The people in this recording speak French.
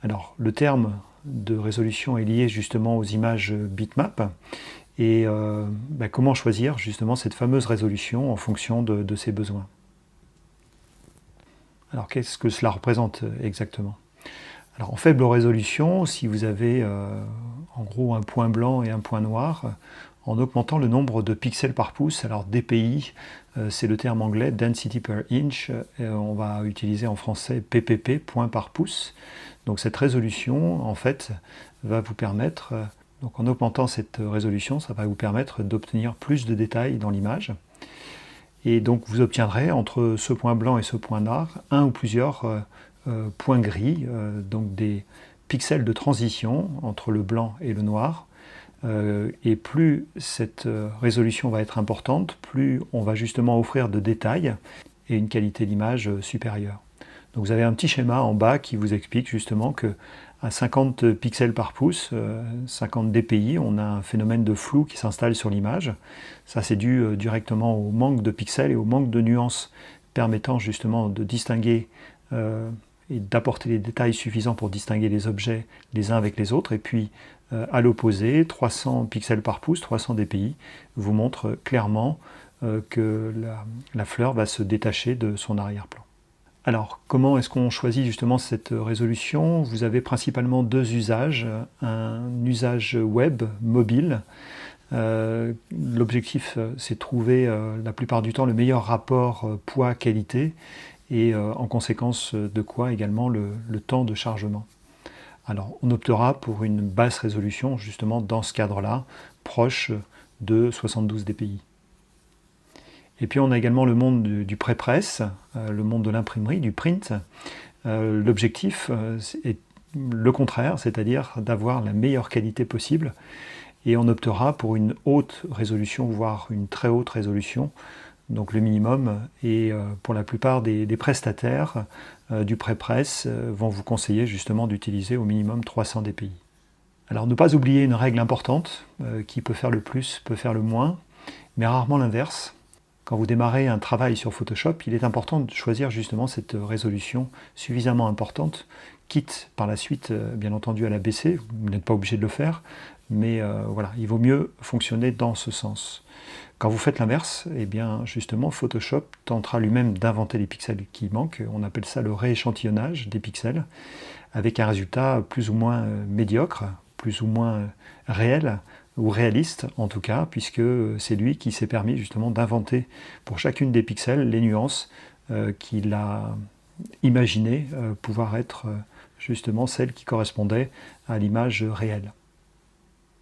Alors, le terme de résolution est lié justement aux images bitmap. Et comment choisir justement cette fameuse résolution en fonction de ses besoins. Alors, qu'est-ce que cela représente exactement? Alors, en faible résolution, si vous avez en gros un point blanc et un point noir, en augmentant le nombre de pixels par pouce, alors DPI, c'est le terme anglais, Density per Inch, on va utiliser en français PPP, point par pouce. Donc cette résolution, en fait, va vous permettre, donc en augmentant cette résolution, ça va vous permettre d'obtenir plus de détails dans l'image. Et donc vous obtiendrez entre ce point blanc et ce point noir, un ou plusieurs points gris, donc des pixels de transition entre le blanc et le noir. Et plus cette résolution va être importante, plus on va justement offrir de détails et une qualité d'image supérieure. Donc vous avez un petit schéma en bas qui vous explique justement que à 50 pixels par pouce, 50 dpi, on a un phénomène de flou qui s'installe sur l'image. Ça c'est dû directement au manque de pixels et au manque de nuances permettant justement de distinguer et d'apporter les détails suffisants pour distinguer les objets les uns avec les autres. Et puis à l'opposé, 300 pixels par pouce, 300 dpi, vous montre clairement que la fleur va se détacher de son arrière-plan. Alors, comment est-ce qu'on choisit justement cette résolution? Vous avez principalement deux usages. Un usage web, mobile. L'objectif, c'est de trouver la plupart du temps le meilleur rapport poids-qualité et en conséquence de quoi également le temps de chargement. Alors, on optera pour une basse résolution, justement dans ce cadre-là, proche de 72 dpi. Et puis on a également le monde du pré-presse, le monde de l'imprimerie, du print. L'objectif est le contraire, c'est-à-dire d'avoir la meilleure qualité possible. Et on optera pour une haute résolution, voire une très haute résolution, donc le minimum. Et pour la plupart des prestataires du pré-presse vont vous conseiller justement d'utiliser au minimum 300 dpi. Alors ne pas oublier une règle importante, qui peut faire le plus, peut faire le moins, mais rarement l'inverse. Quand vous démarrez un travail sur Photoshop, il est important de choisir justement cette résolution suffisamment importante, quitte par la suite, bien entendu, à la baisser. Vous n'êtes pas obligé de le faire, mais voilà, il vaut mieux fonctionner dans ce sens. Quand vous faites l'inverse, eh bien justement, Photoshop tentera lui-même d'inventer les pixels qui manquent. On appelle ça le rééchantillonnage des pixels, avec un résultat plus ou moins médiocre, plus ou moins réel, ou réaliste en tout cas, puisque c'est lui qui s'est permis justement d'inventer pour chacune des pixels les nuances qu'il a imaginées pouvoir être justement celles qui correspondaient à l'image réelle.